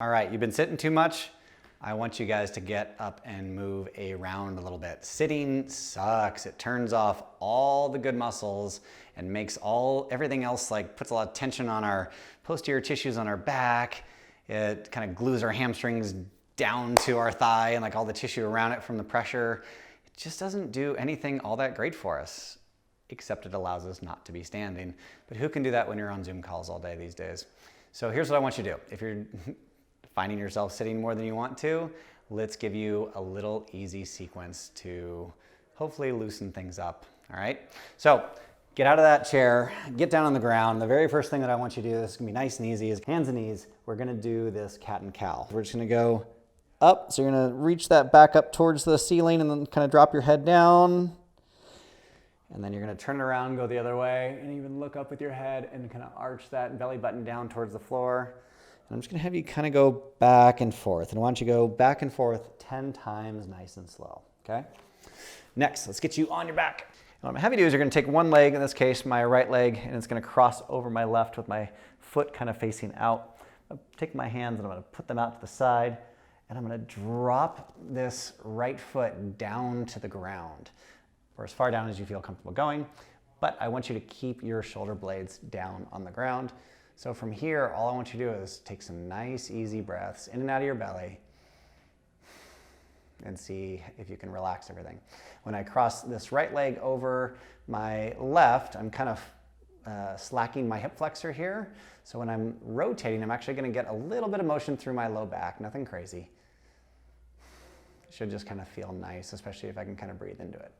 All right, you've been sitting too much. I want you guys to get up and move around a little bit. Sitting sucks. It turns off all the good muscles and makes everything else, like puts a lot of tension on our posterior tissues on our back. It kind of glues our hamstrings down to our thigh and like all the tissue around it from the pressure. It just doesn't do anything all that great for us, except it allows us not to be standing. But who can do that when you're on Zoom calls all day these days? So here's what I want you to do. If you're finding yourself sitting more than you want to, let's give you a little easy sequence to hopefully loosen things up, all right? So get out of that chair, get down on the ground. The very first thing that I want you to do, this is gonna be nice and easy, is hands and knees. We're gonna do this cat and cow. We're just gonna go up, so you're gonna reach that back up towards the ceiling and then kind of drop your head down. And then you're gonna turn around, go the other way, and even look up with your head and kind of arch that belly button down towards the floor. And I'm just gonna have you kind of go back and forth. And I want you to go back and forth 10 times nice and slow, okay? Next, let's get you on your back. And what I'm gonna have you do is you're gonna take one leg, in this case, my right leg, and it's gonna cross over my left with my foot kind of facing out. I'll take my hands and I'm gonna put them out to the side, and I'm gonna drop this right foot down to the ground, or as far down as you feel comfortable going. But I want you to keep your shoulder blades down on the ground. So from here, all I want you to do is take some nice, easy breaths in and out of your belly and see if you can relax everything. When I cross this right leg over my left, I'm kind of slacking my hip flexor here. So when I'm rotating, I'm actually gonna get a little bit of motion through my low back, nothing crazy. It should just kind of feel nice, especially if I can kind of breathe into it.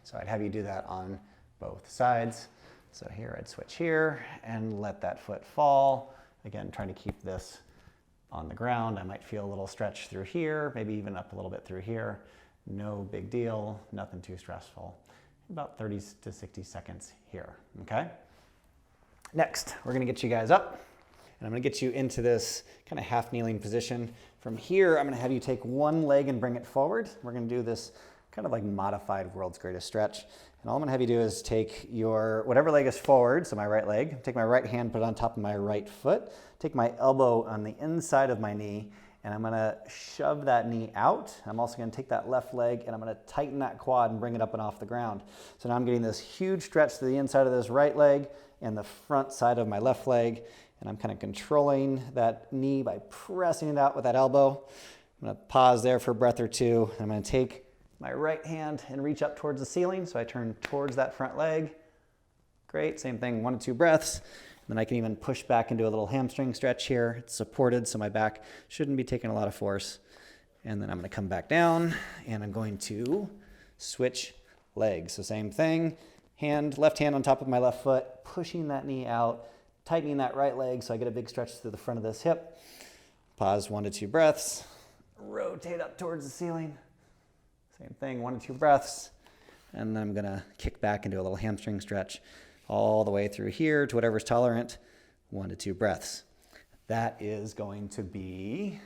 So I'd have you do that on both sides. So here I'd switch here and let that foot fall. Again, trying to keep this on the ground. I might feel a little stretch through here, maybe even up a little bit through here. No big deal, nothing too stressful. About 30 to 60 seconds here, okay? Next, we're gonna get you guys up, and I'm gonna get you into this kind of half kneeling position. From here, I'm gonna have you take one leg and bring it forward. We're gonna do this kind of like modified world's greatest stretch. And all I'm gonna have you do is take your, whatever leg is forward, so my right leg, take my right hand, put it on top of my right foot, take my elbow on the inside of my knee, and I'm gonna shove that knee out. I'm also gonna take that left leg and I'm gonna tighten that quad and bring it up and off the ground. So now I'm getting this huge stretch to the inside of this right leg and the front side of my left leg, and I'm kind of controlling that knee by pressing it out with that elbow. I'm gonna pause there for a breath or two. I'm gonna take my right hand and reach up towards the ceiling. So I turn towards that front leg. Great, same thing, 1 to 2 breaths. And then I can even push back into a little hamstring stretch here. It's supported, so my back shouldn't be taking a lot of force. And then I'm gonna come back down and I'm going to switch legs. So same thing, left hand on top of my left foot, pushing that knee out, tightening that right leg so I get a big stretch through the front of this hip. Pause, 1 to 2 breaths. Rotate up towards the ceiling. Same thing, 1 to 2 breaths. And then I'm gonna kick back and do a little hamstring stretch all the way through here to whatever's tolerant, 1 to 2 breaths. That is going to be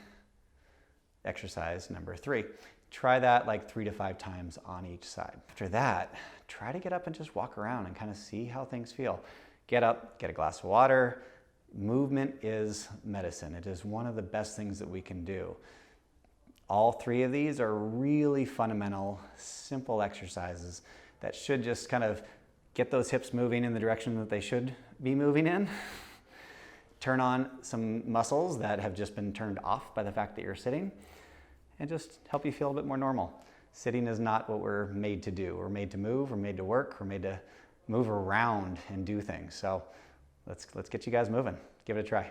exercise number 3. Try that like 3 to 5 times on each side. After that, try to get up and just walk around and kind of see how things feel. Get up, get a glass of water. Movement is medicine. It is one of the best things that we can do. All 3 of these are really fundamental, simple exercises that should just kind of get those hips moving in the direction that they should be moving in. Turn on some muscles that have just been turned off by the fact that you're sitting, and just help you feel a bit more normal. Sitting is not what we're made to do. We're made to move, we're made to work, we're made to move around and do things. So let's get you guys moving. Give it a try.